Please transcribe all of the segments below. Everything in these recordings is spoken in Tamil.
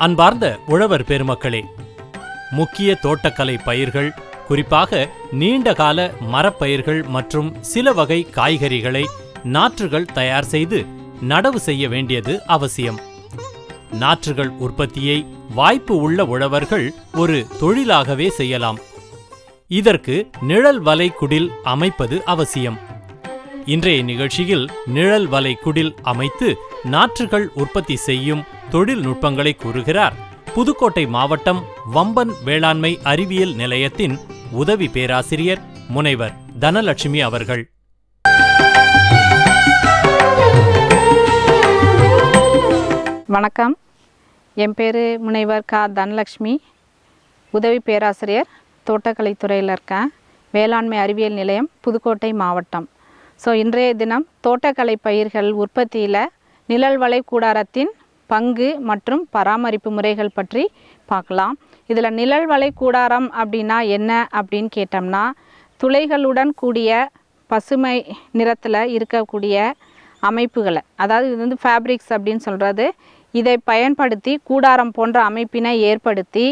அன்பார்ந்த உழவர் பெருமக்களே, முக்கிய தோட்டக்கலை பயிர்கள், குறிப்பாக நீண்டகால மரப்பயிர்கள் மற்றும் சில வகை காய்கறிகளை நாற்றுகள் தயார் செய்து நடவு செய்ய வேண்டியது அவசியம். நாற்றுகள் உற்பத்தியை வாய்ப்பு உள்ள உழவர்கள் ஒரு தொழிலாகவே செய்யலாம். இதற்கு நிழல் வலை குடில் அமைப்பது அவசியம். இன்றைய நிகழ்ச்சியில் நிழல் வலை குடில் அமைத்து நாற்றுகள் உற்பத்தி செய்யும் தொழில்நுட்பங்களை கூறுகிறார் புதுக்கோட்டை மாவட்டம் வம்பன் வேளாண்மை அறிவியல் நிலையத்தின் உதவி பேராசிரியர் முனைவர் தனலட்சுமி அவர்கள். வணக்கம், என் பேர் முனைவர் தனலட்சுமி, உதவி பேராசிரியர் தோட்டக்கலைத்துறையில் இருக்கேன். வேளாண்மை அறிவியல் நிலையம் புதுக்கோட்டை மாவட்டம். இன்றைய தினம் தோட்டக்கலை பயிர்கள் உற்பத்தியில் நிழல் வலை கூடாரத்தின் பங்கு மற்றும் பராமரிப்பு முறைகள் பற்றி பார்க்கலாம். இதில் நிழல் வலை கூடாரம் அப்படின்னா என்ன அப்படின்னு கேட்டோம்னா, துளைகளுடன் கூடிய பசுமை நிறத்தில் இருக்கக்கூடிய அமைப்புகளை, அதாவது இது வந்து ஃபேப்ரிக்ஸ் அப்படின்னு சொல்கிறது, இதை பயன்படுத்தி கூடாரம் போன்ற அமைப்பினை ஏற்படுத்தி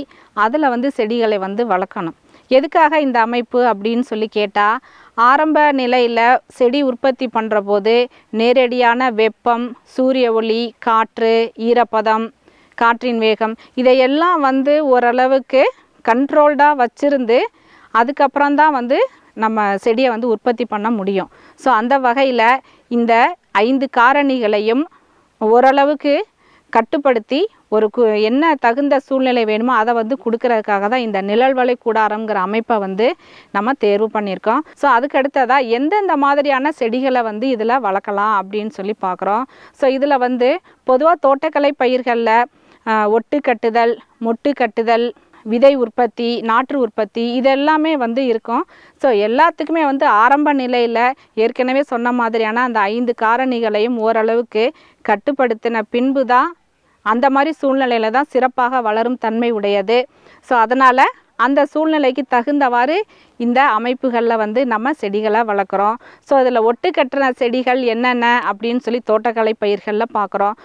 அதில் வந்து செடிகளை வந்து வளர்க்கணும். எதுக்காக இந்த அமைப்பு அப்படின்னு சொல்லி கேட்டால், ஆரம்ப நிலையில் செடி உற்பத்தி பண்ணுற போது நேரடியான வெப்பம், சூரிய ஒளி, காற்று, ஈரப்பதம், காற்றின் வேகம் இதையெல்லாம் வந்து ஓரளவுக்கு கண்ட்ரோல்டாக வச்சுருந்து அதுக்கப்புறம்தான் வந்து நம்ம செடியை வந்து உற்பத்தி பண்ண முடியும். அந்த வகையில் இந்த 5 காரணிகளையும் ஓரளவுக்கு கட்டுப்படுத்தி ஒரு என்ன தகுந்த சூழ்நிலை வேணுமோ அதை வந்து கொடுக்கறதுக்காக தான் இந்த நிழல் வலை கூடாரம்ங்கிற அமைப்பை வந்து நம்ம தேர்வு பண்ணியிருக்கோம். அதுக்கு அடுத்ததாக எந்தெந்த மாதிரியான செடிகளை வந்து இதில் வளர்க்கலாம் அப்படின்னு சொல்லி பார்க்குறோம். இதில் வந்து பொதுவாக தோட்டக்கலை பயிர்களில் ஒட்டு கட்டுதல், மொட்டு கட்டுதல், விதை உற்பத்தி, நாற்று உற்பத்தி இதெல்லாமே வந்து இருக்கும். எல்லாத்துக்குமே வந்து ஆரம்ப நிலையில் ஏற்கனவே சொன்ன மாதிரியான அந்த 5 காரணிகளையும் ஓரளவுக்கு கட்டுப்படுத்தின பின்பு தான் அந்த மாதிரி சூழ்நிலையில் தான் சிறப்பாக வளரும் தன்மை உடையது. அதனால் அந்த சூழ்நிலைக்கு தகுந்தவாறு இந்த அமைப்புகளில் வந்து நம்ம செடிகளை வளர்க்குறோம். இதில் ஒட்டு கட்டின செடிகள் என்னென்ன அப்படின்னு சொல்லி தோட்டக்கலை பயிர்களில் பார்க்குறோம்.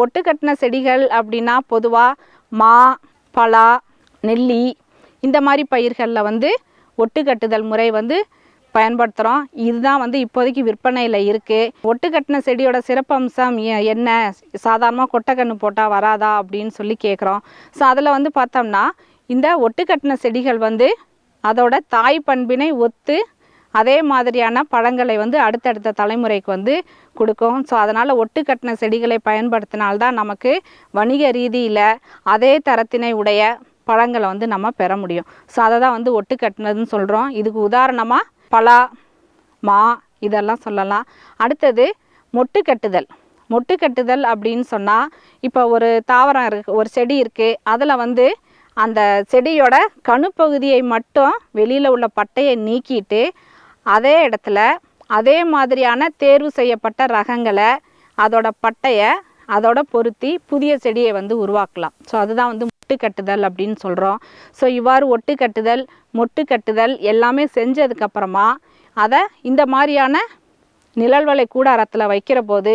ஒட்டு கட்டின செடிகள் அப்படின்னா பொதுவாக மா, பலா, நெல்லி இந்த மாதிரி பயிர்களில் வந்து ஒட்டு கட்டுதல் முறை வந்து பயன்படுத்துகிறோம். இதுதான் வந்து இப்போதைக்கு விற்பனையில் இருக்குது. ஒட்டு கட்டின செடியோட சிறப்பம்சம் என்ன, சாதாரணமாக கொட்டைக்கன்று போட்டால் வராதா அப்படின்னு சொல்லி கேட்குறோம். அதில் வந்து பார்த்தோம்னா, இந்த ஒட்டு கட்டின செடிகள் வந்து அதோட தாய் பண்பினை ஒத்து அதே மாதிரியான பழங்களை வந்து அடுத்தடுத்த தலைமுறைக்கு வந்து கொடுக்கும். அதனால் ஒட்டு கட்டின செடிகளை பயன்படுத்தினால்தான் நமக்கு வணிக ரீதியில் அதே தரத்தினை உடைய பழங்களை வந்து நம்ம பெற முடியும். அதை தான் வந்து ஒட்டு கட்டினதுன்னு சொல்கிறோம். இதுக்கு உதாரணமாக பலா, மா இதெல்லாம் சொல்லலாம். அடுத்தது மொட்டு கட்டுதல். மொட்டு கட்டுதல் அப்படின்னு சொன்னால், இப்போ ஒரு தாவரம் இருக்குது, ஒரு செடி இருக்குது, அதில் வந்து அந்த செடியோட கணுப்பகுதியை மட்டும் வெளியில் உள்ள பட்டையை நீக்கிட்டு அதே இடத்துல அதே மாதிரியான தேர்வு செய்யப்பட்ட ரகங்களை அதோட பட்டையை அதோட பொருத்தி புதிய செடியை வந்து உருவாக்கலாம். அதுதான் வந்து மொட்டு கட்டுதல் அப்படின்னு சொல்கிறோம். இவ்வாறு ஒட்டு கட்டுதல், மொட்டு கட்டுதல் எல்லாமே செஞ்சதுக்கப்புறமா அதை இந்த மாதிரியான நிழல்வலை கூடாரத்தில் வைக்கிற போது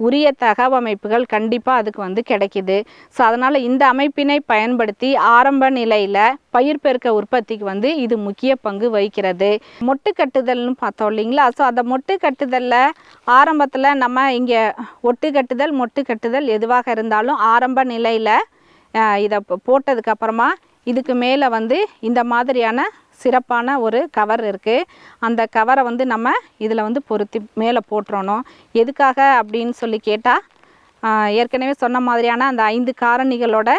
உரிய தகவமைப்புகள் கண்டிப்பாக அதுக்கு வந்து கிடைக்கிது. அதனால் இந்த அமைப்பினை பயன்படுத்தி ஆரம்ப நிலையில் பயிர் பெருக்க உற்பத்திக்கு வந்து இது முக்கிய பங்கு வகிக்கிறது. மொட்டு கட்டுதல்னு பார்த்தோம் இல்லைங்களா? அந்த மொட்டு கட்டுதலில் ஆரம்பத்தில் நம்ம இங்கே ஒட்டு கட்டுதல், மொட்டு கட்டுதல் எதுவாக இருந்தாலும் ஆரம்ப நிலையில் இதை போட்டதுக்கப்புறமா இதுக்கு மேலே வந்து இந்த மாதிரியான சிறப்பான ஒரு கவர் இருக்குது. அந்த கவரை வந்து நம்ம இதில் வந்து பொருத்தி மேலே போட்டுறணும். எதுக்காக அப்படின்னு சொல்லி கேட்டால், ஏற்கனவே சொன்ன மாதிரியான அந்த 5 காரணிகளோட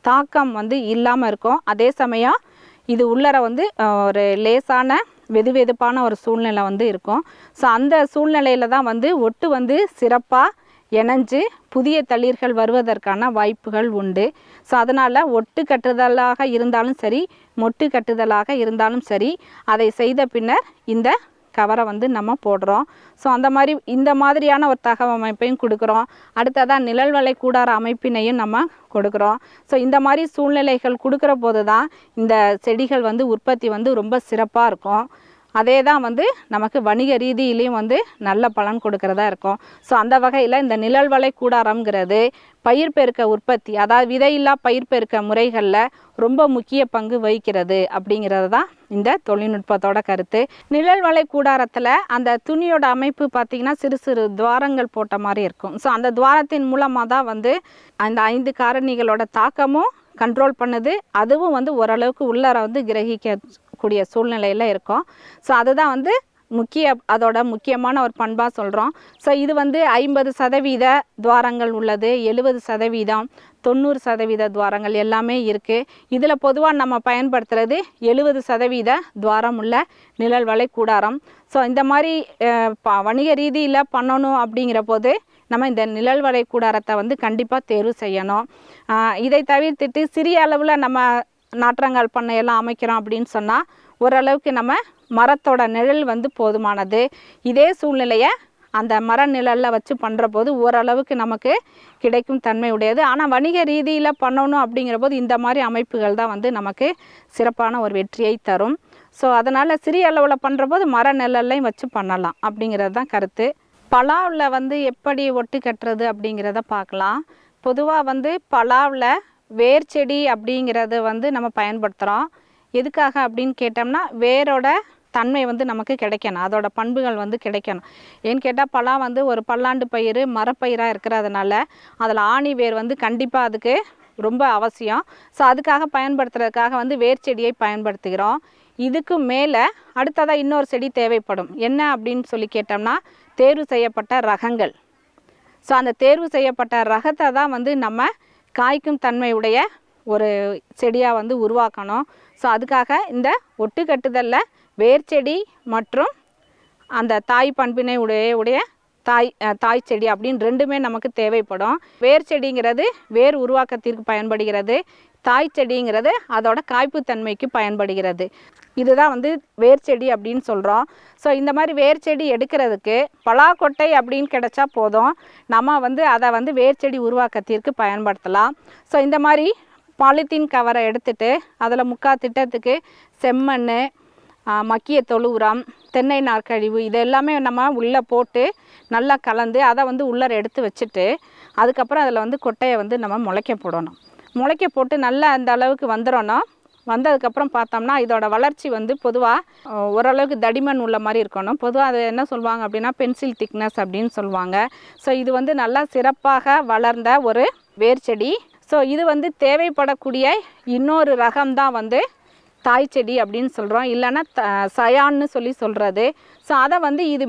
தாக்கம் வந்து இல்லாமல் இருக்கும். அதே சமயம் இது உள்ளர வந்து ஒரு லேசான வெதுவெதுப்பான ஒரு சூழ்நிலை வந்து இருக்கும். அந்த சூழ்நிலையில் தான் வந்து ஒட்டு வந்து சிறப்பாக இணைஞ்சு புதிய தளிர்கள் வருவதற்கான வாய்ப்புகள் உண்டு. அதனால் ஒட்டு கட்டுதலாக இருந்தாலும் சரி, மொட்டு கட்டுதலாக இருந்தாலும் சரி, அதை செய்த பின்னர் இந்த கவரை வந்து நம்ம போடுறோம். இந்த மாதிரியான ஒரு தகவமைப்பையும் கொடுக்குறோம். அடுத்ததான் நிழல் வலை கூடார அமைப்பினையும் நம்ம கொடுக்குறோம். இந்த மாதிரி சூழ்நிலைகள் கொடுக்குற போது தான் இந்த செடிகள் வந்து உற்பத்தி வந்து ரொம்ப சிறப்பாக இருக்கும். அதே தான் வந்து நமக்கு வணிக ரீதியிலையும் வந்து நல்ல பலன் கொடுக்கறதா இருக்கும். ஸோ அந்த வகையில் இந்த நிழல் வலை கூடாரம்ங்கிறது பயிர் பெருக்க உற்பத்தி, அதாவது விதையில்லா பயிர் பெருக்க முறைகளில் ரொம்ப முக்கிய பங்கு வகிக்கிறது அப்படிங்கிறது தான் இந்த தொழில்நுட்பத்தோட கருத்து. நிழல் வலை கூடாரத்தில் அந்த துணியோட அமைப்பு பார்த்திங்கன்னா சிறு சிறு துவாரங்கள் போட்ட மாதிரி இருக்கும். ஸோ அந்த துவாரத்தின் மூலமாக தான் வந்து அந்த 5 காரணிகளோட தாக்கமும் கண்ட்ரோல் பண்ணுது. அதுவும் வந்து ஓரளவுக்கு உள்ளார வந்து கிரகிக்கக்கூடிய சூழ்நிலையில் இருக்கும். ஸோ அதுதான் வந்து அதோட முக்கியமான ஒரு பண்பாக சொல்கிறோம். ஸோ இது வந்து 50% துவாரங்கள் உள்ளது, 70%, 90% துவாரங்கள் எல்லாமே இருக்குது. இதில் பொதுவாக நம்ம பயன்படுத்துகிறது 70% துவாரம் உள்ள நிழல் வலை கூடாரம். ஸோ இந்த மாதிரி வணிக ரீதியில் பண்ணணும் அப்படிங்கிற போது நம்ம இந்த நிழல் வலை கூடாரத்தை வந்து கண்டிப்பாக தேர்வு செய்யணும். இதை தவிர்த்துட்டு சிறிய அளவில் நம்ம நாற்றங்கால் பண்ணையெல்லாம் அமைக்கிறோம் அப்படின்னு சொன்னால் ஓரளவுக்கு நம்ம மரத்தோட நிழல் வந்து போதுமானது. இதே சூழ்நிலையை அந்த மர நிழலில் வச்சு பண்ணுற போது ஓரளவுக்கு நமக்கு கிடைக்கும் தன்மை உடையது. ஆனால் வணிக ரீதியில் பண்ணணும் அப்படிங்கிற போது இந்த மாதிரி அமைப்புகள் தான் வந்து நமக்கு சிறப்பான ஒரு வெற்றியை தரும். ஸோ அதனால் சிறிய அளவில் பண்ணுற போது மர நிழல்லையும் வச்சு பண்ணலாம் அப்படிங்கிறது தான் கருத்து. பலாவில் வந்து எப்படி ஒட்டு கட்டுறது அப்படிங்கிறத பார்க்கலாம். பொதுவாக வந்து பலாவில் வேர் செடி அப்படிங்கிறது வந்து நம்ம பயன்படுத்துகிறோம். எதுக்காக அப்படின்னு கேட்டோம்னா வேரோட தன்மை வந்து நமக்கு கிடைக்கணும், அதோட பண்புகள் வந்து கிடைக்கணும். ஏன்னு கேட்டால் பலா வந்து ஒரு பல்லாண்டு பயிர் மரப்பயிராக இருக்கிறதுனால அதில் ஆணி வேர் வந்து கண்டிப்பாக அதுக்கு ரொம்ப அவசியம். ஸோ அதுக்காக பயன்படுத்துறதுக்காக வந்து வேர் செடியை பயன்படுத்துகிறோம். இதுக்கு மேலே அடுத்ததாக இன்னொரு செடி தேவைப்படும். என்ன அப்படின்னு சொல்லி கேட்டோம்னா தேர்வு செய்யப்பட்ட ரகங்கள். ஸோ அந்த தேர்வு செய்யப்பட்ட ரகத்தை தான் வந்து நம்ம காய்க்கும் தன்மையுடைய ஒரு செடியாக வந்து உருவாக்கணும். ஸோ அதுக்காக இந்த ஒட்டு கட்டுதலில் வேர் செடி மற்றும் அந்த தாய் பண்பினை உடைய தாய் செடி அப்படின்னு ரெண்டுமே நமக்கு தேவைப்படும். வேர் செடிங்கிறது வேர் உருவாக்கத்திற்கு பயன்படுகிறது, தாய் செடிங்கிறது அதோட காய்ப்பு தன்மைக்கு பயன்படுகிறது. இதுதான் வந்து வேர் செடி அப்படின்னு சொல்கிறோம். ஸோ இந்த மாதிரி வேர் செடி எடுக்கிறதுக்கு பலாக்கொட்டை அப்படின்னு கிடைச்சா போதும், நம்ம வந்து அதை வந்து வேர் செடி உருவாக்கத்திற்கு பயன்படுத்தலாம். ஸோ இந்த மாதிரி பாலித்தீன் கவரை எடுத்துட்டு அதில் முக்கால் திட்டத்துக்கு செம்மண், மக்கிய தொழு உரம், தென்னை நார்க்கழிவு இது எல்லாமே நம்ம உள்ளே போட்டு நல்லா கலந்து அதை வந்து உள்ளே எடுத்து வச்சுட்டு அதுக்கப்புறம் அதில் வந்து கொட்டையை வந்து நம்ம முளைக்க போடணும். முளைக்க போட்டு நல்லா அந்த அளவுக்கு வந்ததுக்கப்புறம் பார்த்தோம்னா இதோட வளர்ச்சி வந்து பொதுவாக ஓரளவுக்கு தடிமன் உள்ள மாதிரி இருக்கணும். பொதுவாக அது என்ன சொல்லுவாங்க அப்படின்னா பென்சில் திக்னஸ் அப்படின்னு சொல்லுவாங்க. ஸோ இது வந்து நல்லா சிறப்பாக வளர்ந்த ஒரு வேர் செடி. ஸோ இது வந்து தேவைப்படக்கூடிய இன்னொரு ரகம்தான் வந்து தாய் செடி அப்படின்னு சொல்கிறோம், இல்லைன்னா சயான்னு சொல்கிறது. ஸோ அதை வந்து இது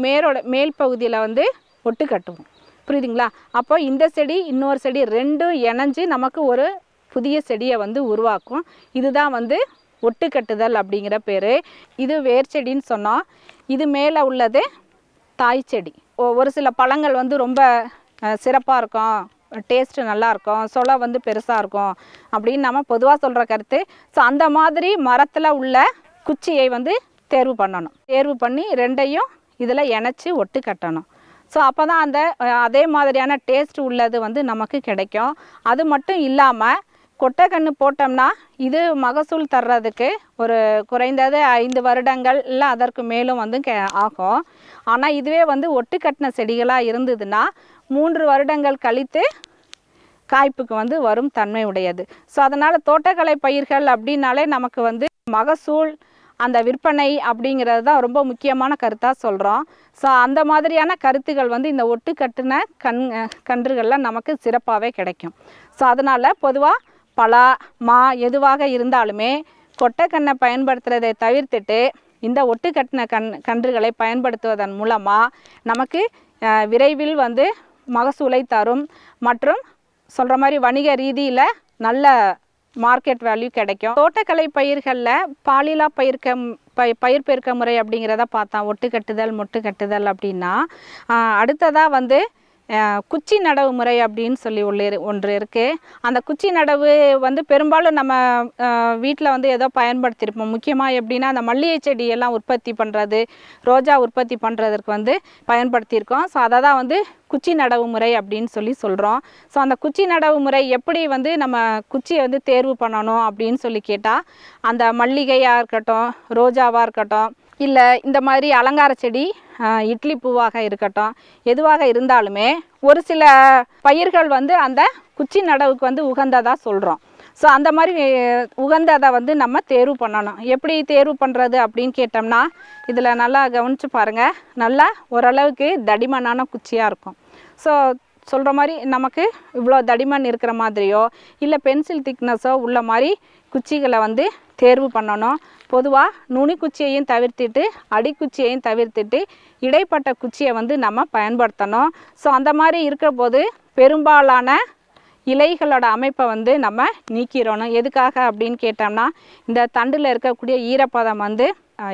மேல் பகுதியில் வந்து ஒட்டு கட்டுவோம். புரியுதுங்களா? அப்போ இந்த செடி இன்னொரு செடி ரெண்டும் இணைஞ்சு நமக்கு ஒரு புதிய செடியை வந்து உருவாக்கும். இதுதான் வந்து ஒட்டு கட்டுதல் அப்படிங்கிற பேர். இது வேர் செடின்னு சொன்னோம். இது மேலே உள்ளது தாய் செடி. ஒரு சில பழங்கள் வந்து ரொம்ப சிறப்பாக இருக்கும், டேஸ்ட்டு நல்லாயிருக்கும், சொலை வந்து பெருசாக இருக்கும் அப்படின்னு நம்ம பொதுவாக சொல்கிற கருத்து. ஸோ அந்த மாதிரி மரத்தில் உள்ள குச்சியை வந்து தேர்வு பண்ணி ரெண்டையும் இதில் இணைச்சி ஒட்டு கட்டணும். ஸோ அப்போ தான் அதே மாதிரியான டேஸ்ட் உள்ளது வந்து நமக்கு கிடைக்கும். அது மட்டும் இல்லாமல் கொட்டை கன்று போட்டோம்னா இது மகசூல் தர்றதுக்கு ஒரு குறைந்தது 5 வருடங்கள் இல்லை அதற்கு மேலும் வந்து ஆகும். ஆனால் இதுவே வந்து ஒட்டு கட்டின செடிகளாக இருந்ததுன்னா 3 வருடங்கள் கழித்து காய்ப்புக்கு வந்து வரும் தன்மை உடையது. ஸோ அதனால் தோட்டக்கலை பயிர்கள் அப்படின்னாலே நமக்கு வந்து மகசூல் அந்த விற்பனை அப்படிங்கிறது தான் ரொம்ப முக்கியமான கருத்தாக சொல்கிறோம். ஸோ அந்த மாதிரியான கருத்துகள் வந்து இந்த ஒட்டு கட்டின கன்றுகளில் நமக்கு சிறப்பாகவே கிடைக்கும். ஸோ அதனால் பொதுவாக பலா மா எதுவாக இருந்தாலுமே கொட்டைக்கண்ணை பயன்படுத்துகிறதை தவிர்த்துட்டு இந்த ஒட்டு கட்டின கன்றுகளை பயன்படுத்துவதன் மூலமாக நமக்கு விரைவில் வந்து மகசூலை தரும் மற்றும் சொல்கிற மாதிரி வணிக ரீதியில் நல்ல மார்க்கெட் வேல்யூ கிடைக்கும். தோட்டக்கலை பயிர்களில் பாலிலா பயிர் பெருக்க முறை அப்படிங்கிறத பார்த்தா ஒட்டு கட்டுதல் மொட்டு கட்டுதல் அப்படின்னா அடுத்ததாக வந்து குச்சி நடவு முறை அப்படின்னு சொல்லி ஒன்று இருக்குது. அந்த குச்சி நடவு வந்து பெரும்பாலும் நம்ம வீட்டில் வந்து ஏதோ பயன்படுத்தியிருப்போம். முக்கியமாக எப்படின்னா அந்த மல்லிகை செடியெல்லாம் உற்பத்தி பண்ணுறது, ரோஜா உற்பத்தி பண்ணுறதுக்கு வந்து பயன்படுத்தியிருக்கோம். ஸோ அதை தான் வந்து குச்சி நடவு முறை அப்படின்னு சொல்கிறோம். ஸோ அந்த குச்சி நடவு முறை எப்படி வந்து நம்ம குச்சியை வந்து தேர்வு பண்ணணும் அப்படின்னு சொல்லி கேட்டால் அந்த மல்லிகையாக இருக்கட்டும், ரோஜாவாக இருக்கட்டும், இல்லை இந்த மாதிரி அலங்கார செடி, இட்லி பூவாக இருக்கட்டும், எதுவாக இருந்தாலுமே ஒரு சில பயிர்கள் வந்து அந்த குச்சி நடவுக்கு வந்து உகந்ததாக சொல்கிறோம். ஸோ அந்த மாதிரி உகந்ததை வந்து நம்ம தேர்வு பண்ணணும். எப்படி தேர்வு பண்ணுறது அப்படின்னு கேட்டோம்னா, இதில் நல்லா கவனித்து பாருங்கள். நல்லா ஓரளவுக்கு தடிமனான குச்சியாக இருக்கும். ஸோ சொல்கிற மாதிரி நமக்கு இவ்வளோ தடிமன் இருக்கிற மாதிரியோ இல்லை பென்சில் திக்னஸோ உள்ள மாதிரி குச்சிகளை வந்து தேர்வு பண்ணணும். பொதுவாக நுனி குச்சியையும் தவிர்த்துட்டு அடிக்குச்சியையும் தவிர்த்துட்டு இடைப்பட்ட குச்சியை வந்து நம்ம பயன்படுத்தணும். ஸோ அந்த மாதிரி இருக்கிற போது பெரும்பாலான இலைகளோட அமைப்பை வந்து நம்ம நீக்கிடணும். எதுக்காக அப்படின்னு கேட்டோம்னா, இந்த தண்டில் இருக்கக்கூடிய ஈரப்பதம் வந்து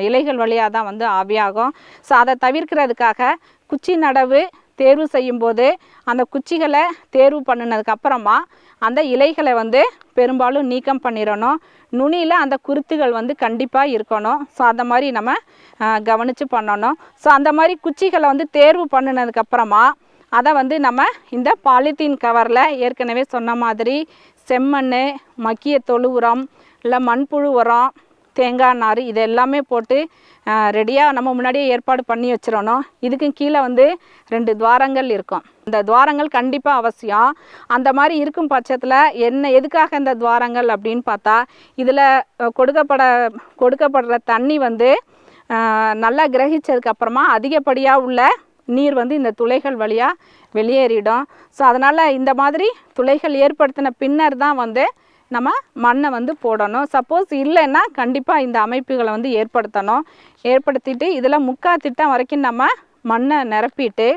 இலைகள் வழியாக தான் வந்து ஆவியாகும். ஸோ அதை தவிர்க்கிறதுக்காக குச்சி நடவு தேர்வு செய்யும்போது அந்த குச்சிகளை தேர்வு பண்ணினதுக்கப்புறமா அந்த இலைகளை வந்து பெரும்பாலும் நீக்கம் பண்ணிடணும். நுனியில் அந்த குருத்துகள் வந்து கண்டிப்பாக இருக்கணும். ஸோ அந்த மாதிரி நம்ம கவனித்து பண்ணணும். ஸோ அந்த மாதிரி குச்சிகளை வந்து தேர்வு பண்ணினதுக்கப்புறமா அதை வந்து நம்ம இந்த பாலித்தீன் கவரில் ஏற்கனவே சொன்ன மாதிரி செம்மண், மக்கிய தொழு உரம், இல்லை மண்புழு உரம், தேங்காய் நார் இது எல்லாமே போட்டு ரெடியாக நம்ம முன்னாடியே ஏற்பாடு பண்ணி வச்சிடணும். இதுக்கு கீழே வந்து 2 துவாரங்கள் இருக்கும். இந்த துவாரங்கள் கண்டிப்பாக அவசியம். அந்த மாதிரி இருக்கும் பட்சத்தில் எதுக்காக இந்த துவாரங்கள் அப்படின்னு பார்த்தா, இதில் கொடுக்கப்படுற தண்ணி வந்து நல்லா கிரகிச்சதுக்கப்புறமா அதிகப்படியாக உள்ள நீர் வந்து இந்த துளைகள் வழியாக வெளியேறிடும். ஸோ அதனால் இந்த மாதிரி துளைகள் ஏற்படுத்தின பின்னர் தான் வந்து நம்ம மண்ணை வந்து போடணும். சப்போஸ் இல்லைன்னா கண்டிப்பாக இந்த அமைப்புகளை வந்து ஏற்படுத்திட்டு இதில் 3/4 திட்டம் வரைக்கும் நம்ம மண்ணை நிரப்பிட்டு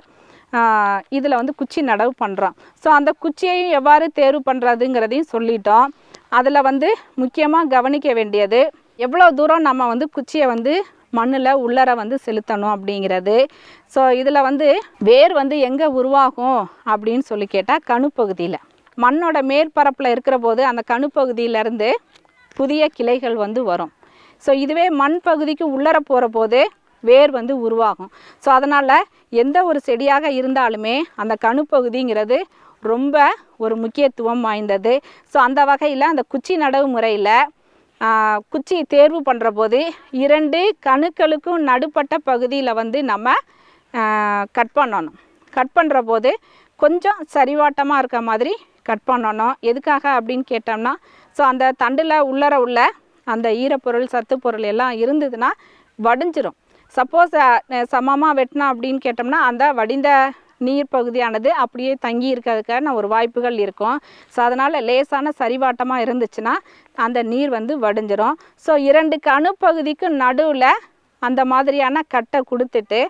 இதில் வந்து குச்சி நடவு பண்ணுறோம். ஸோ அந்த குச்சியையும் எவ்வாறு தேர்வு பண்ணுறதுங்கிறதையும் சொல்லிட்டோம். அதில் வந்து முக்கியமாக கவனிக்க வேண்டியது எவ்வளோ தூரம் நம்ம வந்து குச்சியை வந்து மண்ணில் உள்ளர வந்து செலுத்தணும் அப்படிங்கிறது. ஸோ இதில் வந்து வேர் வந்து எங்கே உருவாகும் அப்படின்னு சொல்லி கேட்டால் கணுப்பகுதியில், மண்ணோட மேற்பரப்பில் இருக்கிற போது அந்த கணுப்பகுதியிலேருந்து புதிய கிளைகள் வந்து வரும். ஸோ இதுவே மண் பகுதிக்கு உள்ளர போகிற போது வேர் வந்து உருவாகும். ஸோ அதனால் எந்த ஒரு செடியாக இருந்தாலுமே அந்த கணுப்பகுதிங்கிறது ரொம்ப ஒரு முக்கியத்துவம் வாய்ந்தது. ஸோ அந்த வகையில் அந்த குச்சி நடவு முறையில் குச்சி தேர்வு பண்ணுற போது 2 கணுக்களுக்கும் நடுப்பட்ட பகுதியில் வந்து நம்ம கட் பண்ணணும். கட் பண்ணுற போது கொஞ்சம் சரிவாட்டமாக இருக்க மாதிரி கட் பண்ணணும். எதுக்காக அப்படின்னு கேட்டோம்னா, ஸோ அந்த தண்டில் உள்ளர உள்ள அந்த ஈரப்பொருள் சத்துப்பொருள் எல்லாம் இருந்ததுன்னா வடிஞ்சிரும். சப்போஸ் சமமாக வெட்டினா அப்படின்னு கேட்டோம்னா அந்த வடிந்த நீர் பகுதியானது அப்படியே தங்கி இருக்கிறதுக்கான ஒரு வாய்ப்புகள் இருக்கும். ஸோ அதனால் லேசான சரிவாட்டமாக இருந்துச்சுன்னா அந்த நீர் வந்து வடிஞ்சிரும். ஸோ 2 கணுப்பகுதிக்கு நடுவில் அந்த மாதிரியான கட்டை கொடுத்துட்டு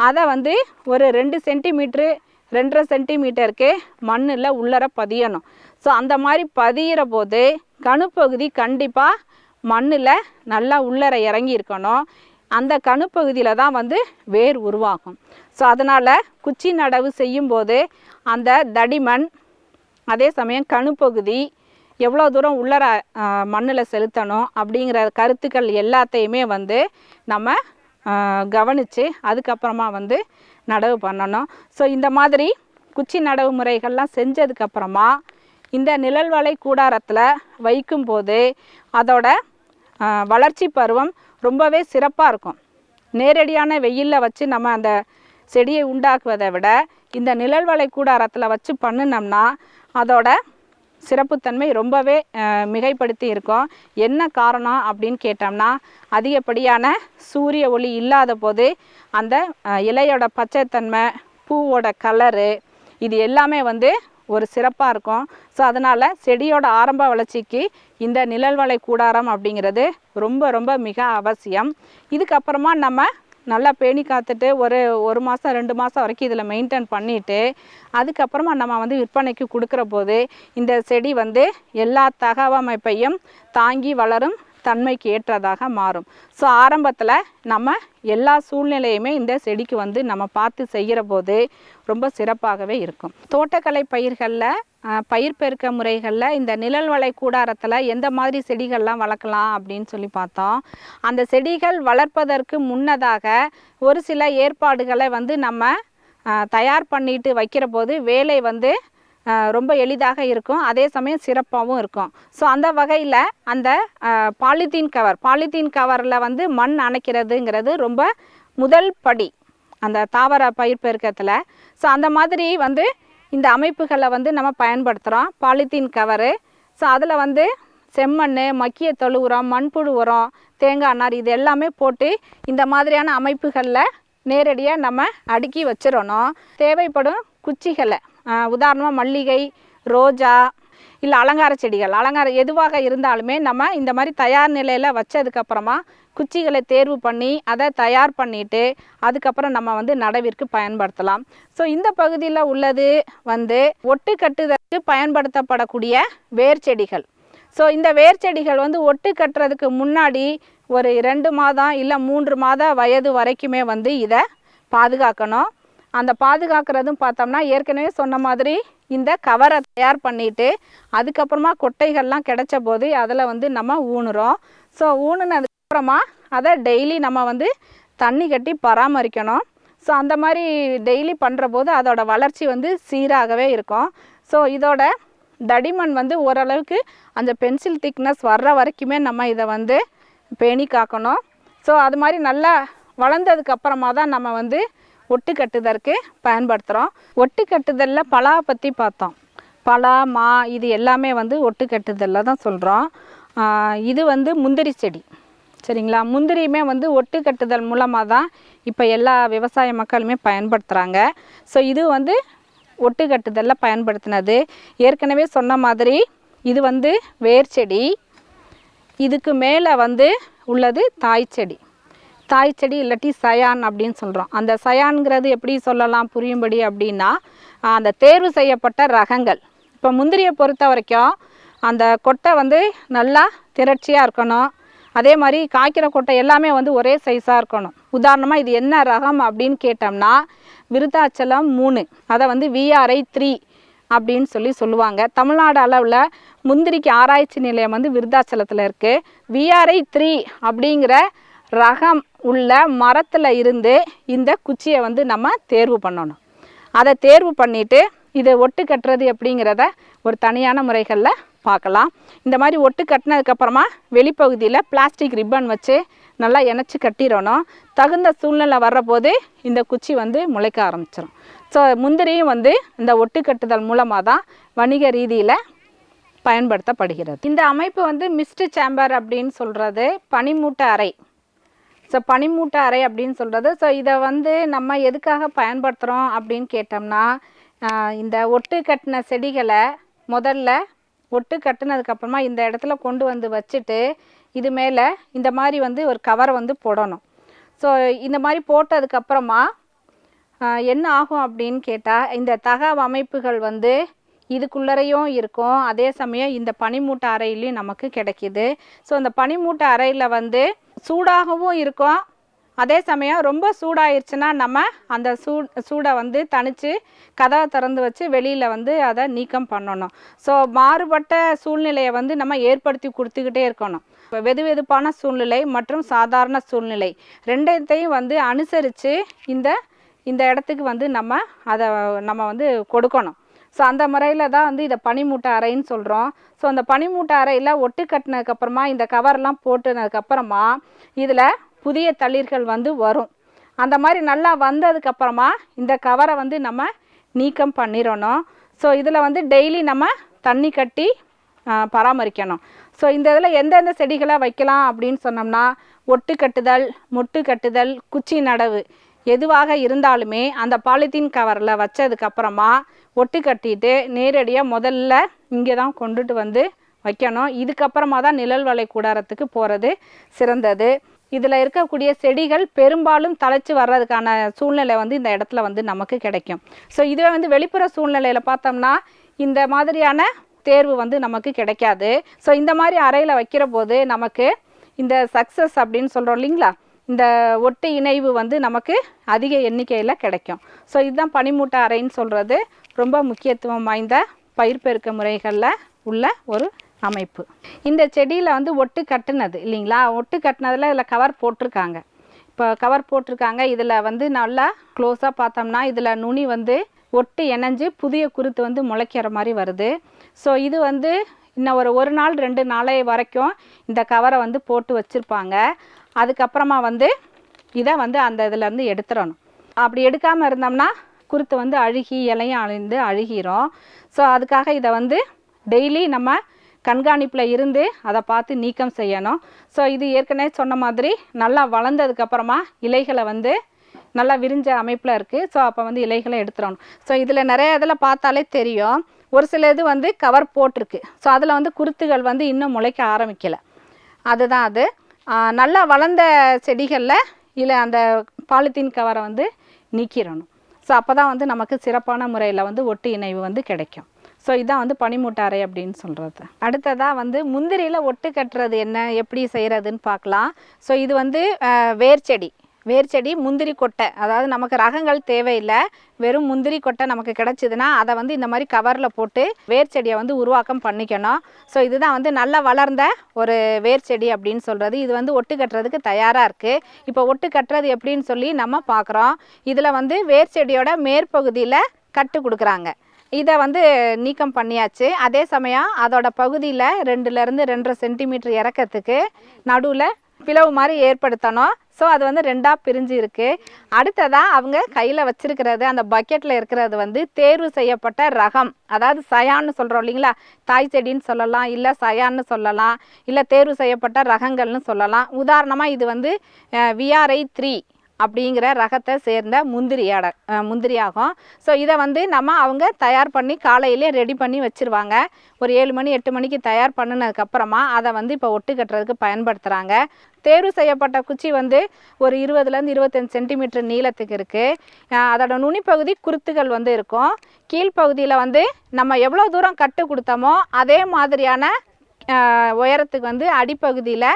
அதை வந்து ஒரு 2 சென்டிமீட்ரு 2.5 சென்டிமீட்டருக்கு மண்ணில் உள்ளர பதியணும். ஸோ அந்த மாதிரி பதிகிற போது கணுப்பகுதி கண்டிப்பாக மண்ணில் நல்லா உள்ளர இறங்கி இருக்கணும். அந்த கணுப்பகுதியில் தான் வந்து வேர் உருவாகும். ஸோ அதனால் குச்சி நடவு செய்யும்போது அந்த தடிமண், அதே சமயம் கணுப்பகுதி எவ்வளோ தூரம் உள்ளர மண்ணில் செலுத்தணும் அப்படிங்கிற கருத்துக்கள் எல்லாத்தையுமே வந்து நம்ம கவனித்து அதுக்கப்புறமா வந்து நடவு பண்ணணும். ஸோ இந்த மாதிரி குச்சி நடவு முறைகள்லாம் செஞ்சதுக்கப்புறமா இந்த நிழல்வலை கூடாரத்தில் வைக்கும்போது அதோட வளர்ச்சி பருவம் ரொம்பவே சிறப்பாக இருக்கும். நேரடியான வெயிலில் வச்சு நம்ம அந்த செடியை உண்டாக்குவதை விட இந்த நிழல்வலை கூடாரத்தில் வச்சு பண்ணினோம்னா அதோட சிறப்புத்தன்மை ரொம்பவே மிகைப்படுத்தி இருக்கும். என்ன காரணம் அப்படின்னு கேட்டோம்னா, அதிகப்படியான சூரிய ஒளி இல்லாத போது அந்த இலையோட பச்சைத்தன்மை, பூவோட கலரு இது எல்லாமே வந்து ஒரு சிறப்பாக இருக்கும். ஸோ அதனால் செடியோட ஆரம்ப வளர்ச்சிக்கு இந்த நிழல்வலை கூடாரம் அப்படிங்கிறது ரொம்ப ரொம்ப மிக அவசியம். இதுக்கப்புறமா நம்ம நல்லா பேணி காத்துட்டு ஒரு மாதம் 2 மாதம் வரைக்கும் இதில் மெயின்டைன் பண்ணிவிட்டு அதுக்கப்புறமா நம்ம வந்து விற்பனைக்கு கொடுக்குற போது இந்த செடி வந்து எல்லா தகவமைப்பையும் தாங்கி வளரும் தன்மைக்கு ஏற்றதாக மாறும். ஸோ ஆரம்பத்தில் நம்ம எல்லா சூழ்நிலையுமே இந்த செடிக்கு வந்து நம்ம பார்த்து செய்கிற போது ரொம்ப சிறப்பாகவே இருக்கும். தோட்டக்கலை பயிர்களில் பயிர் பெருக்க முறைகளில் இந்த நிழல்வலை கூடாரத்தில் எந்த மாதிரி செடிகள்லாம் வளர்க்கலாம் அப்படின்னு சொல்லி பார்த்தோம். அந்த செடிகள் வளர்ப்பதற்கு முன்னதாக ஒரு சில ஏற்பாடுகளை வந்து நம்ம தயார் பண்ணிட்டு வைக்கிற போது வேலை வந்து ரொம்ப எளிதாக இருக்கும், அதே சமயம் சிறப்பாகவும் இருக்கும். ஸோ அந்த வகையில் அந்த பாலித்தீன் கவரில் வந்து மண் அணைக்கிறதுங்கிறது ரொம்ப முதல் படி அந்த தாவர பயிர் பெருக்கத்தில். ஸோ அந்த மாதிரி வந்து இந்த அமைப்புகளை வந்து நம்ம பயன்படுத்துகிறோம். பாலித்தீன் கவரு, ஸோ அதில் வந்து செம்மண், மக்கிய தொழு உரம், மண்புழு உரம், தேங்காய் நார் இது எல்லாமே போட்டு இந்த மாதிரியான அமைப்புகளில் நேரடியாக நம்ம அடுக்கி வச்சிடணும். தேவைப்படும் குச்சிகளை உதாரணமாக மல்லிகை, ரோஜா இல்லை அலங்கார செடிகள், எதுவாக இருந்தாலுமே நம்ம இந்த மாதிரி தயார் நிலையில் வச்சதுக்கப்புறமா குச்சிகளை தேர்வு பண்ணி அதை தயார் பண்ணிவிட்டு அதுக்கப்புறம் நம்ம வந்து நடவிற்கு பயன்படுத்தலாம். ஸோ இந்த பகுதியில் உள்ளது வந்து ஒட்டு கட்டுதலுக்கு பயன்படுத்தப்படக்கூடிய வேர் செடிகள். ஸோ இந்த வேர் செடிகள் வந்து ஒட்டு கட்டுறதுக்கு முன்னாடி ஒரு 2 மாதம் இல்லை 3 மாத வயது வரைக்குமே வந்து இதை பாதுகாக்கணும். அந்த பாதுகாக்கிறதும் பார்த்தோம்னா ஏற்கனவே சொன்ன மாதிரி இந்த கவரை தயார் பண்ணிவிட்டு அதுக்கப்புறமா கொட்டைகள்லாம் கிடைச்ச போது அதில் வந்து நம்ம ஊனுறோம். ஸோ ஊனுனதுக்கப்புறமா அதை டெய்லி நம்ம வந்து தண்ணி கட்டி பராமரிக்கணும். ஸோ அந்த மாதிரி டெய்லி பண்ணுற போது அதோட வளர்ச்சி வந்து சீராகவே இருக்கும். ஸோ இதோட தடிமன் வந்து ஓரளவுக்கு அந்த பென்சில் திக்னஸ் வர்ற வரைக்குமே நம்ம இதை வந்து பேணி காக்கணும். ஸோ அது மாதிரி நல்லா வளர்ந்ததுக்கப்புறமா தான் நம்ம வந்து ஒட்டு கட்டுதற்கு பயன்படுத்துகிறோம். ஒட்டு கட்டுதலில் பலா பற்றி பார்த்தோம். பலா, மா இது எல்லாமே வந்து ஒட்டு கட்டுதலில் தான் சொல்கிறோம். இது வந்து முந்திரி செடி, சரிங்களா? முந்திரியுமே வந்து ஒட்டு கட்டுதல் மூலமாக தான் இப்போ எல்லா விவசாய மக்களுமே பயன்படுத்துகிறாங்க. ஸோ இது வந்து ஒட்டு கட்டுதலில் பயன்படுத்தினது. ஏற்கனவே சொன்ன மாதிரி இது வந்து வேர் செடி, இதுக்கு மேலே வந்து உள்ளது தாய் செடி இல்லாட்டி சயான் அப்படின்னு சொல்கிறோம். அந்த சயான்ங்கிறது எப்படி சொல்லலாம் புரியும்படி அப்படின்னா, அந்த தேர்வு செய்யப்பட்ட ரகங்கள். இப்போ முந்திரியை பொறுத்த வரைக்கும் அந்த கொட்டை வந்து நல்லா திரட்சியாக இருக்கணும். அதே மாதிரி காய்க்கிற கொட்டை எல்லாமே வந்து ஒரே சைஸாக இருக்கணும். உதாரணமாக இது என்ன ரகம் அப்படின்னு கேட்டோம்னா விருத்தாச்சலம் 3, அதை வந்து VRI 3 அப்படின்னு சொல்லுவாங்க. தமிழ்நாடு அளவில் முந்திரிக்கு ஆராய்ச்சி நிலையம் வந்து விருத்தாச்சலத்தில் இருக்குது. VRI 3 அப்படிங்கிற ரகம் உள்ள மரத்தில் இருந்து இந்த குச்சியை வந்து நம்ம தேர்வு பண்ணணும். அதை தேர்வு பண்ணிவிட்டு இதை ஒட்டு கட்டுறது எப்படிங்கிறத ஒரு தனியான முறைகளில் பார்க்கலாம். இந்த மாதிரி ஒட்டு கட்டினதுக்கப்புறமா வெளிப்பகுதியில் பிளாஸ்டிக் ரிப்பன் வச்சு நல்லா இணைச்சி கட்டிடணும். தகுந்த சூழ்நிலை வர்றபோது இந்த குச்சி வந்து முளைக்க ஆரம்பிச்சிடும். ஸோ முந்திரியும் வந்து இந்த ஒட்டு கட்டுதல் மூலமாக தான் வணிக ரீதியில் பயன்படுத்தப்படுகிறது. இந்த அமைப்பு வந்து மிஸ்ட் சேம்பர் அப்படின்னு சொல்கிறது பனிமூட்ட அறை. ஸோ பனிமூட்ட அறை அப்படின்னு சொல்கிறது. ஸோ இதை வந்து நம்ம எதுக்காக பயன்படுத்துகிறோம் அப்படின்னு கேட்டோம்னா, இந்த ஒட்டு கட்டின செடிகளை முதல்ல ஒட்டு கட்டினதுக்கப்புறமா இந்த இடத்துல கொண்டு வந்து வச்சுட்டு இது மேலே இந்த மாதிரி வந்து ஒரு கவரை வந்து போடணும். ஸோ இந்த மாதிரி போட்டதுக்கப்புறமா என்ன ஆகும் அப்படின்னு கேட்டால், இந்த தகவ அமைப்புகள் வந்து இதுக்குள்ளரையும் இருக்கும், அதே சமயம் இந்த பனிமூட்ட அறையிலையும் நமக்கு கிடைக்கிது. ஸோ இந்த பனிமூட்ட அறையில் வந்து சூடாகவும் இருக்கும், அதே சமயம் ரொம்ப சூடாயிருச்சுன்னா நம்ம அந்த சூடை வந்து தணித்து கதவை திறந்து வச்சு வெளியில் வந்து அதை நீக்கம் பண்ணணும். ஸோ மாறுபட்ட சூழ்நிலையை வந்து நம்ம ஏற்படுத்தி கொடுத்துக்கிட்டே இருக்கணும். வெது வெதுப்பான சூழ்நிலை மற்றும் சாதாரண சூழ்நிலை ரெண்டையும் வந்து அனுசரித்து இந்த இடத்துக்கு வந்து நம்ம வந்து கொடுக்கணும். ஸோ அந்த முறையில் தான் வந்து இதை பனிமூட்ட அறைன்னு சொல்கிறோம். ஸோ அந்த பனிமூட்ட அறையில் ஒட்டு கட்டினதுக்கப்புறமா இந்த கவரெல்லாம் போட்டுனதுக்கப்புறமா இதில் புதிய தளிர்கள் வந்து வரும். அந்த மாதிரி நல்லா வந்ததுக்கப்புறமா இந்த கவரை வந்து நம்ம நீக்கம் பண்ணிடணும். ஸோ இதில் வந்து டெய்லி நம்ம தண்ணி கட்டி பராமரிக்கணும். ஸோ இந்த இதில் எந்தெந்த செடிகளை வைக்கலாம் அப்படின்னு சொன்னோம்னா, ஒட்டு கட்டுதல், மொட்டு கட்டுதல், குச்சி நடவு எதுவாக இருந்தாலுமே அந்த பாலித்தீன் கவரில் வச்சதுக்கப்புறமா ஒட்டு கட்டிட்டு நேரடியாக முதல்ல இங்கே தான் கொண்டுட்டு வந்து வைக்கணும். இதுக்கப்புறமா தான் நிழல் வலை கூடாரத்துக்கு போகிறது சிறந்தது. இதில் இருக்கக்கூடிய செடிகள் பெரும்பாலும் தழைச்சி வர்றதுக்கான சூழ்நிலை வந்து இந்த இடத்துல வந்து நமக்கு கிடைக்கும். ஸோ இதுவே வந்து வெளிப்புற சூழ்நிலையில் பார்த்தோம்னா இந்த மாதிரியான தேர்வு வந்து நமக்கு கிடைக்காது. ஸோ இந்த மாதிரி அறையில் வைக்கிற போது நமக்கு இந்த சக்ஸஸ் அப்படின்னு சொல்கிறோம் இல்லைங்களா, இந்த ஒட்டு இணைவு வந்து நமக்கு அதிக எண்ணிக்கையில் கிடைக்கும். ஸோ இதுதான் பனிமூட்ட அறைன்னு சொல்கிறது. ரொம்ப முக்கியத்துவம் வாய்ந்த பயிர் பெருக்க முறைகளில் உள்ள ஒரு அமைப்பு. இந்த செடியில் வந்து ஒட்டு கட்டுனது இல்லைங்களா, ஒட்டு கட்டினதில் இதில் கவர் போட்டிருக்காங்க. இப்போ கவர் போட்டிருக்காங்க. இதில் வந்து நல்லா க்ளோஸாக பார்த்தோம்னா இதில் நுனி வந்து ஒட்டு இணைஞ்சு புதிய குருத்து வந்து முளைக்கிற மாதிரி வருது. ஸோ இது வந்து இன்னும் ஒரு நாள் 2 நாளை வரைக்கும் இந்த கவரை வந்து போட்டு வச்சுருப்பாங்க. அதுக்கப்புறமா வந்து இதை வந்து அந்த இதிலேருந்து எடுத்துடணும். அப்படி எடுக்காமல் இருந்தோம்னா குருத்து வந்து அழுகி இலையும் அழிந்து அழுகிரும். ஸோ அதுக்காக இதை வந்து டெய்லி நம்ம கண்காணிப்பில் இருந்து அதை பார்த்து நீக்கம் செய்யணும். ஸோ இது ஏற்கனவே சொன்ன மாதிரி நல்லா வளர்ந்ததுக்கப்புறமா இலைகளை வந்து நல்லா விரிஞ்ச அமைப்பில் இருக்குது. ஸோ அப்போ வந்து இலைகளை எடுத்துடணும். ஸோ இதில் நிறைய இதில் பார்த்தாலே தெரியும், ஒரு சில இது வந்து கவர் போட்டிருக்கு. ஸோ அதில் வந்து குருத்துகள் வந்து இன்னும் முளைக்க ஆரம்பிக்கலை. அதுதான் அது. நல்லா வளர்ந்த செடிகளில் இல்லை அந்த பாலித்தீன் கவரை வந்து நீக்கிடணும். ஸோ அப்போ தான் வந்து நமக்கு சிறப்பான முறையில் வந்து ஒட்டு இணைவு வந்து கிடைக்கும். ஸோ இதான் வந்து பனிமூட்டை அறை அப்படின்னு சொல்கிறது. அடுத்ததாக வந்து முந்திரியில் ஒட்டு கட்டுறது என்ன, எப்படி செய்கிறதுன்னு பார்க்கலாம். ஸோ இது வந்து வேர்ச்செடி முந்திரி கொட்டை, அதாவது நமக்கு ரகங்கள் தேவையில்லை, வெறும் முந்திரி கொட்டை நமக்கு கிடச்சிதுன்னா அதை வந்து இந்த மாதிரி கவரில் போட்டு வேர்ச்செடியை வந்து உருவாக்கம் பண்ணிக்கணும். ஸோ இதுதான் வந்து நல்லா வளர்ந்த ஒரு வேர்ச்செடி அப்படின்னு சொல்கிறது. இது வந்து ஒட்டு கட்டுறதுக்கு தயாராக இருக்குது. இப்போ ஒட்டு கட்டுறது எப்படின்னு சொல்லி நம்ம பார்க்குறோம். இதில் வந்து வேர்ச்செடியோட மேற்பகுதியில் கட்டு கொடுக்குறாங்க. இதை வந்து நீக்கம் பண்ணியாச்சு. அதே சமயம் அதோட பகுதியில் 2லேருந்து 2.5 சென்டிமீட்டர் இறக்கத்துக்கு நடுவில் பிளவு மாதிரி ஏற்படுத்தணும். ஸோ அது வந்து 2ஆக பிரிஞ்சு இருக்குது. அடுத்ததாக அவங்க கையில் வச்சுருக்கிறது, அந்த பக்கெட்டில் இருக்கிறது வந்து தேர்வு செய்யப்பட்ட ரகம், அதாவது சயான்னு சொல்கிறோம் இல்லைங்களா, தாய் செடின்னு சொல்லலாம், இல்லை சயான்னு சொல்லலாம், இல்லை தேர்வு செய்யப்பட்ட ரகங்கள்னு சொல்லலாம். உதாரணமாக இது வந்து VRI 3 அப்படிங்கிற ரகத்தை சேர்ந்த முந்திரியாகும். ஸோ இதை வந்து அவங்க தயார் பண்ணி காலையிலே ரெடி பண்ணி வச்சுருவாங்க. ஒரு 7 மணி 8 மணிக்கு தயார் பண்ணினதுக்கப்புறமா அதை வந்து இப்போ ஒட்டு கட்டுறதுக்கு பயன்படுத்துகிறாங்க. தேர்வு செய்யப்பட்ட குச்சி வந்து ஒரு 20லேருந்து 25 சென்டிமீட்டர் நீளத்துக்கு இருக்குது. அதோட நுனிப்பகுதி குருத்துகள் வந்து இருக்கும். கீழ்ப்பகுதியில் வந்து நம்ம எவ்வளோ தூரம் கட்டு கொடுத்தோமோ அதே மாதிரியான உயரத்துக்கு வந்து அடிப்பகுதியில்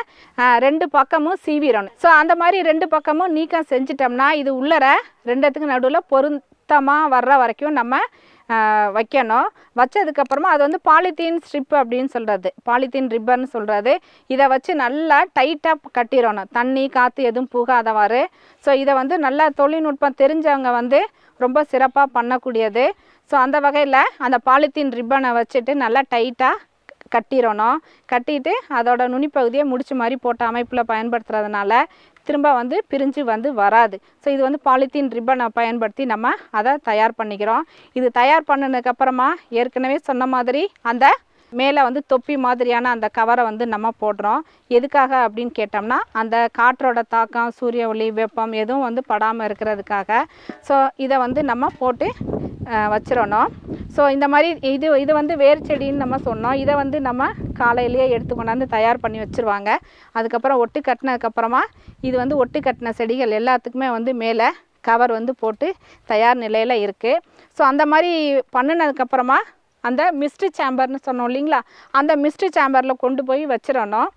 2 பக்கமும் சீவிரணும். ஸோ அந்த மாதிரி 2 பக்கமும் நீக்கம் செஞ்சிட்டோம்னா இது உள்ளர 2த்துக்கு நடுவில் பொருத்தமாக வர்ற வரைக்கும் நம்ம வைக்கணும். வச்சதுக்கப்புறமா அது வந்து பாலித்தீன் ஸ்ட்ரிப் அப்படின்னு சொல்கிறது, பாலித்தீன் ரிப்பன்னு சொல்கிறது. இதை வச்சு நல்லா டைட்டாக கட்டிடணும், தண்ணி காற்று எதுவும் புகாதவாறு. ஸோ இதை வந்து நல்லா தொழில்நுட்பம் தெரிஞ்சவங்க வந்து ரொம்ப சிறப்பாக பண்ணக்கூடியது. ஸோ அந்த வகையில் அந்த பாலித்தீன் ரிப்பனை வச்சுட்டு நல்லா டைட்டாக கட்டிடணும். கட்டிட்டு அதோட நுனிப்பகுதியை முடிச்சு மாதிரி போட்ட அமைப்பில் பயன்படுத்துறதுனால திரும்ப வந்து பிரிஞ்சு வந்து வராது. ஸோ இது வந்து பாலித்தீன் ரிப்பனை பயன்படுத்தி நம்ம அதை தயார் பண்ணிக்கிறோம். இது தயார் பண்ணினதுக்கப்புறமா ஏற்கனவே சொன்ன மாதிரி அந்த மேலே வந்து தொப்பி மாதிரியான அந்த கவரை வந்து நம்ம போடுறோம். எதுக்காக அப்படின்னு கேட்டோம்னா அந்த காற்றோட தாக்கம், சூரிய ஒளி, வெப்பம் எதுவும் வந்து படாமல் இருக்கிறதுக்காக. ஸோ இதை வந்து நம்ம போட்டு வச்சிடணும். ஸோ இந்த மாதிரி இது வந்து வேர்ச்செடின்னு நம்ம சொன்னோம். இதை வந்து நம்ம காலையிலேயே எடுத்து கொண்டாந்து தயார் பண்ணி வச்சுருவாங்க. அதுக்கப்புறம் ஒட்டு கட்டினதுக்கப்புறமா இது வந்து ஒட்டு கட்டின செடிகள் எல்லாத்துக்குமே வந்து மேலே கவர் வந்து போட்டு தயார் நிலையில் இருக்குது. ஸோ அந்த மாதிரி பண்ணினதுக்கப்புறமா அந்த மிஸ்ட்ரி சேம்பர்னு சொன்னோம் இல்லைங்களா, அந்த மிஸ்ட்ரி சேம்பரில் கொண்டு போய் வச்சிடணும்.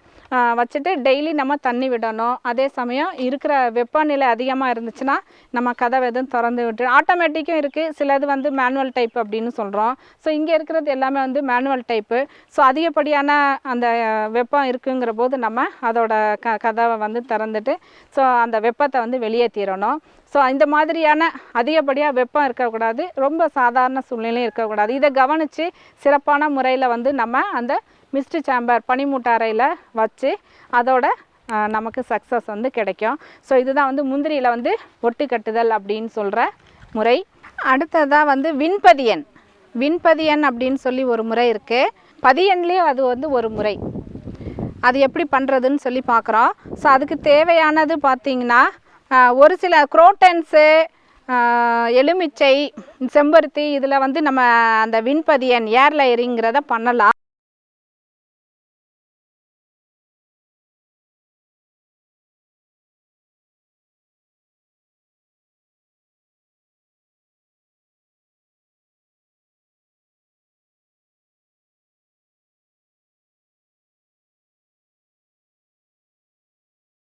வச்சுட்டு டெய்லி நம்ம தண்ணி விடணும். அதே சமயம் இருக்கிற வெப்பநிலை அதிகமாக இருந்துச்சுன்னா நம்ம கதவை எதுவும் திறந்து விட்டு, ஆட்டோமேட்டிக்கும் இருக்குது, சிலது வந்து மேனுவல் டைப் அப்படின்னு சொல்கிறோம். ஸோ இங்கே இருக்கிறது எல்லாமே வந்து மேனுவல் டைப்பு. ஸோ அதிகப்படியான அந்த வெப்பம் இருக்குங்கிற போது நம்ம அதோட கதவை வந்து திறந்துட்டு ஸோ அந்த வெப்பத்தை வந்து வெளியேற்றிடணும். ஸோ இந்த மாதிரியான அதிகப்படியாக வெப்பம் இருக்கக்கூடாது, ரொம்ப சாதாரண சூழ்நிலையும் இருக்கக்கூடாது. இதை கவனித்து சிறப்பான முறையில் வந்து நம்ம அந்த மிஸ்ட்ரி சேம்பர் பனிமூட்டை அறையில் வச்சு அதோட நமக்கு சக்ஸஸ் வந்து கிடைக்கும். ஸோ இதுதான் வந்து முந்திரியில் வந்து ஒட்டு கட்டுதல் அப்படின்னு சொல்கிற முறை. அடுத்ததாக வந்து விண்பதியன் அப்படின்னு சொல்லி ஒரு முறை இருக்குது. பதியன்லேயும் அது வந்து ஒரு முறை. அது எப்படி பண்ணுறதுன்னு சொல்லி பார்க்குறோம். ஸோ அதுக்கு தேவையானது பார்த்திங்கன்னா ஒரு சில குரோட்டன்ஸு, எலுமிச்சை, செம்பருத்தி, இதில் வந்து நம்ம அந்த விண்பதியன் ஏர் லேயரிங்கிறத பண்ணலாம்.